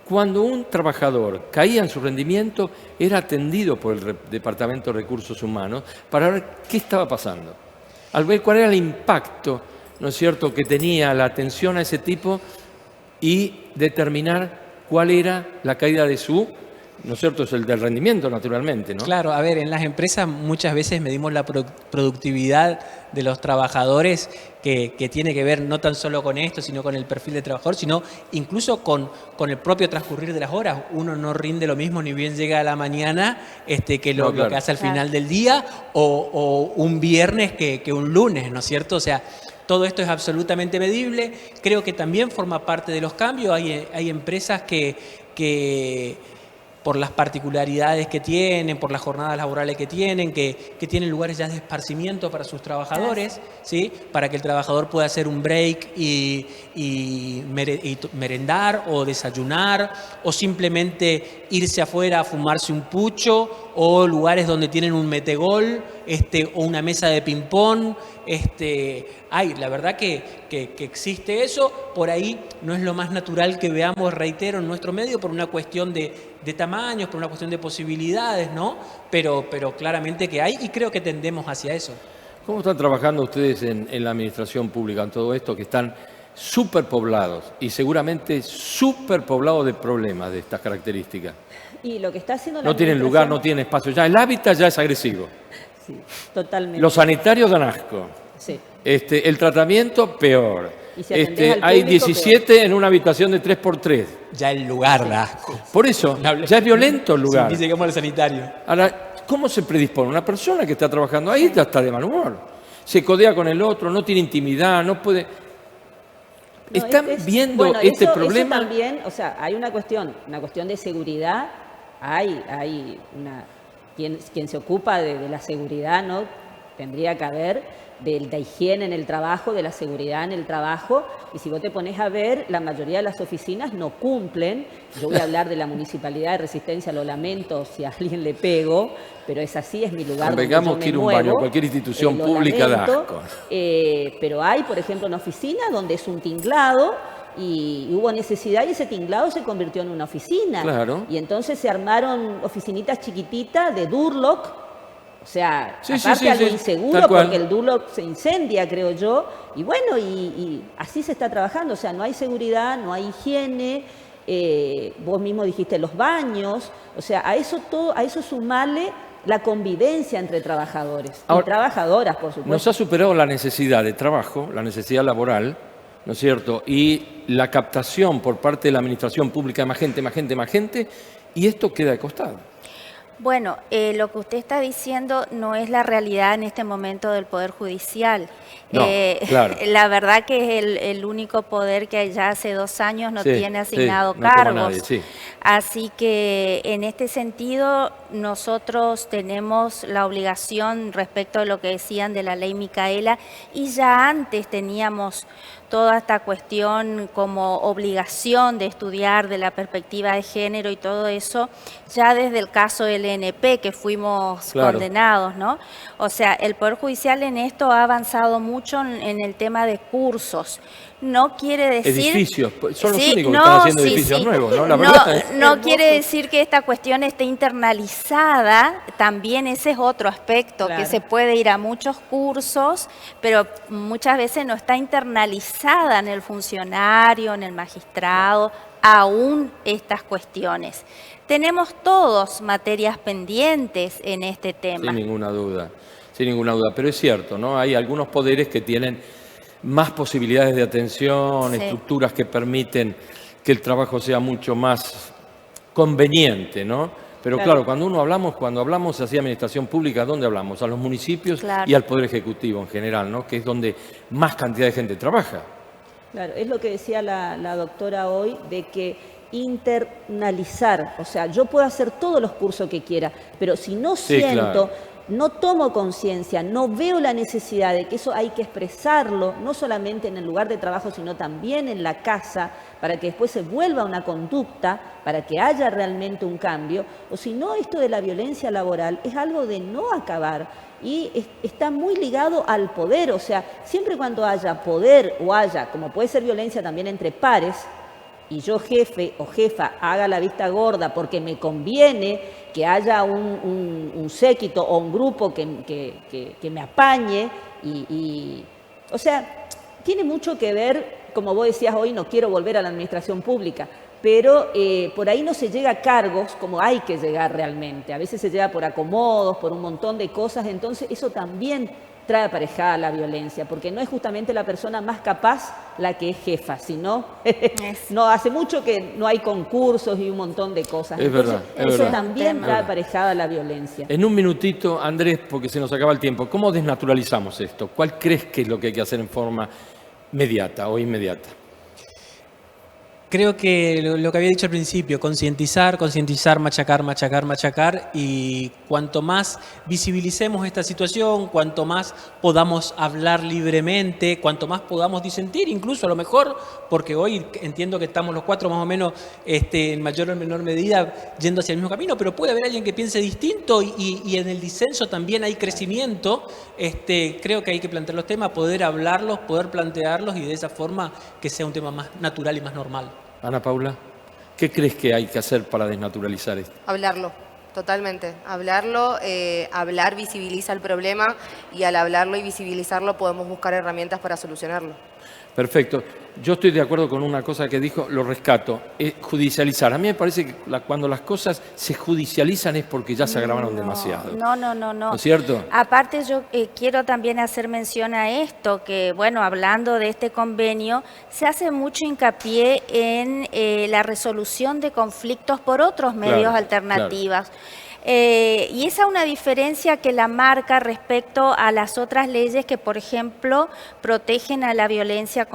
Cuando un trabajador caía en su rendimiento, era atendido por el departamento de recursos humanos para ver qué estaba pasando. Al ver cuál era el impacto, ¿no es cierto?, que tenía la atención a ese tipo y determinar cuál era la caída de su ¿no es cierto? Es el del rendimiento, naturalmente, ¿no? Claro, a ver, en las empresas muchas veces medimos la productividad de los trabajadores que tiene que ver no tan solo con esto, sino con el perfil de trabajador, sino incluso con el propio transcurrir de las horas. Uno no rinde lo mismo ni bien llega a la mañana que lo que hace al final del día o un viernes que un lunes, ¿no es cierto? O sea, todo esto es absolutamente medible. Creo que también forma parte de los cambios. Hay empresas que por las particularidades que tienen, por las jornadas laborales que tienen tienen lugares ya de esparcimiento para sus trabajadores, ¿sí? Para que el trabajador pueda hacer un break y merendar o desayunar, o simplemente irse afuera a fumarse un pucho, o lugares donde tienen un metegol, o una mesa de ping-pong. La verdad que existe eso. Por ahí no es lo más natural que veamos, reitero, en nuestro medio por una cuestión de tamaños, por una cuestión de posibilidades, ¿no? Pero claramente que hay, y creo que tendemos hacia eso. ¿Cómo están trabajando ustedes en la administración pública, en todo esto, que están superpoblados y seguramente superpoblados de problemas de estas características? Y lo que está haciendo la no tienen lugar, no tienen espacio. Ya el hábitat ya es agresivo. Sí, totalmente. Los sanitarios dan asco. Sí. El tratamiento, peor. Y si atendés al hay público, 17 peor. En una habitación de 3x3. Ya el lugar da asco. Por eso, ya es violento el lugar. Sí, llegamos al sanitario. Ahora, ¿cómo se predispone? Una persona que está trabajando ahí ya está de mal humor. Se codea con el otro, no tiene intimidad, no puede... ¿Están viendo este problema? Eso también, o sea, hay una cuestión de seguridad. Hay quien se ocupa de la seguridad, ¿no? Tendría que haber de la higiene en el trabajo, de la seguridad en el trabajo, y si vos te pones a ver, la mayoría de las oficinas no cumplen. Yo voy a hablar de la Municipalidad de Resistencia, lo lamento si a alguien le pego, pero es así, es mi lugar donde yo me que ir a un muevo, baño, cualquier institución pública da asco. Pero hay, por ejemplo, una oficina donde es un tinglado, y hubo necesidad y ese tinglado se convirtió en una oficina. Claro. Y entonces se armaron oficinitas chiquititas de Durlock, o sea, algo inseguro porque el Durlock se incendia, creo yo. Y bueno, y así se está trabajando, o sea, no hay seguridad, no hay higiene. Vos mismo dijiste los baños, o sea, a eso sumarle la convivencia entre trabajadores. Ahora, y trabajadoras, por supuesto. Nos ha superado la necesidad de trabajo, la necesidad laboral, ¿no es cierto? Y la captación por parte de la administración pública de más gente, y esto queda de costado. Bueno, lo que usted está diciendo no es la realidad en este momento del Poder Judicial. No, claro. La verdad que es el único poder que ya hace 2 años no tiene asignado cargos. Nadie, sí. Así que en este sentido nosotros tenemos la obligación respecto a lo que decían de la ley Micaela, y ya antes teníamos toda esta cuestión como obligación de estudiar de la perspectiva de género y todo eso, ya desde el caso del ENP que fuimos condenados, ¿no? O sea, el Poder Judicial en esto ha avanzado mucho en el tema de cursos. No quiere decir... Edificios, son los únicos que están haciendo edificios nuevos, ¿no? La verdad no quiere decir que esta cuestión esté internalizada, también ese es otro aspecto, que se puede ir a muchos cursos, pero muchas veces no está internalizada en el funcionario, en el magistrado, aún estas cuestiones. Tenemos todos materias pendientes en este tema. Sin ninguna duda, pero es cierto, ¿no? Hay algunos poderes que tienen más posibilidades de atención, estructuras que permiten que el trabajo sea mucho más conveniente, ¿no? Pero claro, cuando hablamos hacia administración pública, ¿dónde hablamos? A los municipios y al Poder Ejecutivo en general, ¿no? Que es donde más cantidad de gente trabaja. Claro, es lo que decía la doctora hoy, de que internalizar, o sea, yo puedo hacer todos los cursos que quiera, pero si no siento... No tomo conciencia, no veo la necesidad de que eso hay que expresarlo, no solamente en el lugar de trabajo, sino también en la casa, para que después se vuelva una conducta, para que haya realmente un cambio. O si no, esto de la violencia laboral es algo de no acabar y está muy ligado al poder. O sea, siempre cuando haya poder o haya, como puede ser violencia también entre pares, y yo jefe o jefa haga la vista gorda porque me conviene que haya un séquito o un grupo que me apañe o sea, tiene mucho que ver, como vos decías hoy, no quiero volver a la administración pública, pero por ahí no se llega a cargos como hay que llegar realmente. A veces se llega por acomodos, por un montón de cosas, entonces eso también trae aparejada la violencia, porque no es justamente la persona más capaz la que es jefa, sino no, hace mucho que no hay concursos y un montón de cosas. Es entonces, verdad, eso también trae aparejada la violencia. En un minutito, Andrés, porque se nos acaba el tiempo, ¿cómo desnaturalizamos esto? ¿Cuál crees que es lo que hay que hacer en forma mediata o inmediata? Creo que lo que había dicho al principio, concientizar, machacar, y cuanto más visibilicemos esta situación, cuanto más podamos hablar libremente, cuanto más podamos disentir, incluso a lo mejor, porque hoy entiendo que estamos los cuatro más o menos en mayor o menor medida yendo hacia el mismo camino, pero puede haber alguien que piense distinto y en el disenso también hay crecimiento. Creo que hay que plantear los temas, poder hablarlos, poder plantearlos y de esa forma que sea un tema más natural y más normal. Ana Paula, ¿qué crees que hay que hacer para desnaturalizar esto? Hablarlo, totalmente. Hablarlo, hablar visibiliza el problema y al hablarlo y visibilizarlo podemos buscar herramientas para solucionarlo. Perfecto. Yo estoy de acuerdo con una cosa que dijo, lo rescato, es judicializar. A mí me parece que cuando las cosas se judicializan es porque ya se agravaron demasiado. No. ¿No es cierto? Aparte yo quiero también hacer mención a esto, que bueno, hablando de este convenio, se hace mucho hincapié en la resolución de conflictos por otros medios alternativos. Y esa es una diferencia que la marca respecto a las otras leyes que, por ejemplo, protegen a la violencia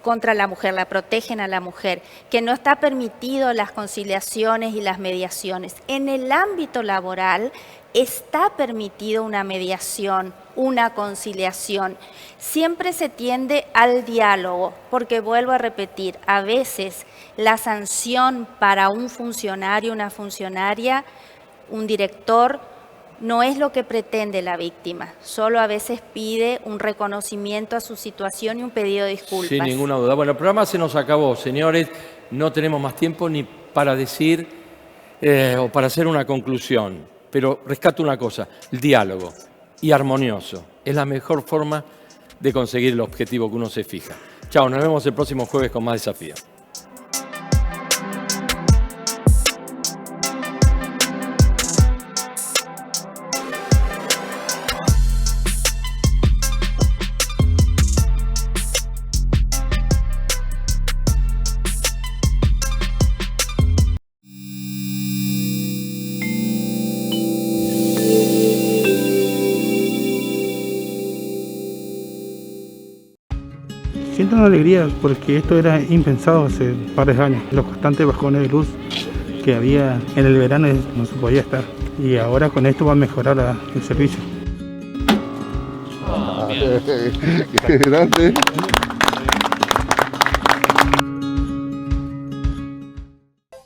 contra la mujer, la protegen a la mujer, que no está permitido las conciliaciones y las mediaciones. En el ámbito laboral está permitido una mediación, una conciliación. Siempre se tiende al diálogo, porque vuelvo a repetir, a veces la sanción para un funcionario, una funcionaria, un director, no es lo que pretende la víctima, solo a veces pide un reconocimiento a su situación y un pedido de disculpas. Sin ninguna duda. Bueno, el programa se nos acabó, señores, no tenemos más tiempo ni para decir o para hacer una conclusión, pero rescato una cosa, el diálogo y armonioso es la mejor forma de conseguir el objetivo que uno se fija. Chao, nos vemos el próximo jueves con más desafíos. Siento una alegría porque esto era impensado hace un par de años. Los constantes bajones de luz que había en el verano no se podía estar. Y ahora con esto va a mejorar el servicio. ¡Qué grande!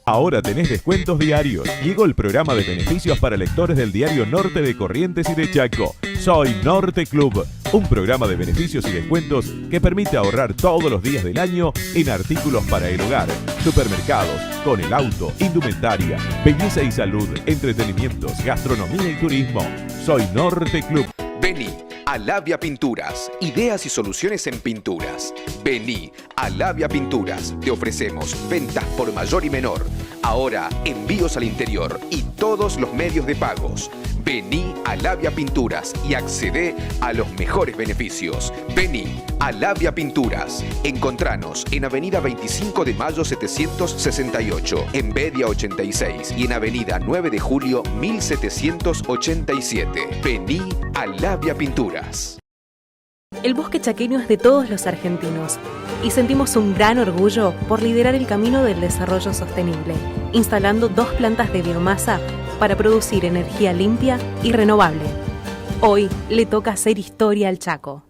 Ahora tenés descuentos diarios. Llegó el programa de beneficios para lectores del diario Norte de Corrientes y de Chaco. Soy Norte Club, un programa de beneficios y descuentos que permite ahorrar todos los días del año en artículos para el hogar, supermercados, con el auto, indumentaria, belleza y salud, entretenimientos, gastronomía y turismo. Soy Norte Club. Vení a Labia Pinturas, ideas y soluciones en pinturas. Vení a Labia Pinturas, te ofrecemos ventas por mayor y menor. Ahora envíos al interior y todos los medios de pagos. Vení a Labia Pinturas y accedé a los mejores beneficios. Vení a Labia Pinturas. Encontranos en Avenida 25 de Mayo 768, en Bedia 86 y en Avenida 9 de Julio 1787. Vení a Labia Pinturas. El bosque chaqueño es de todos los argentinos y sentimos un gran orgullo por liderar el camino del desarrollo sostenible, instalando 2 plantas de biomasa para producir energía limpia y renovable. Hoy le toca hacer historia al Chaco.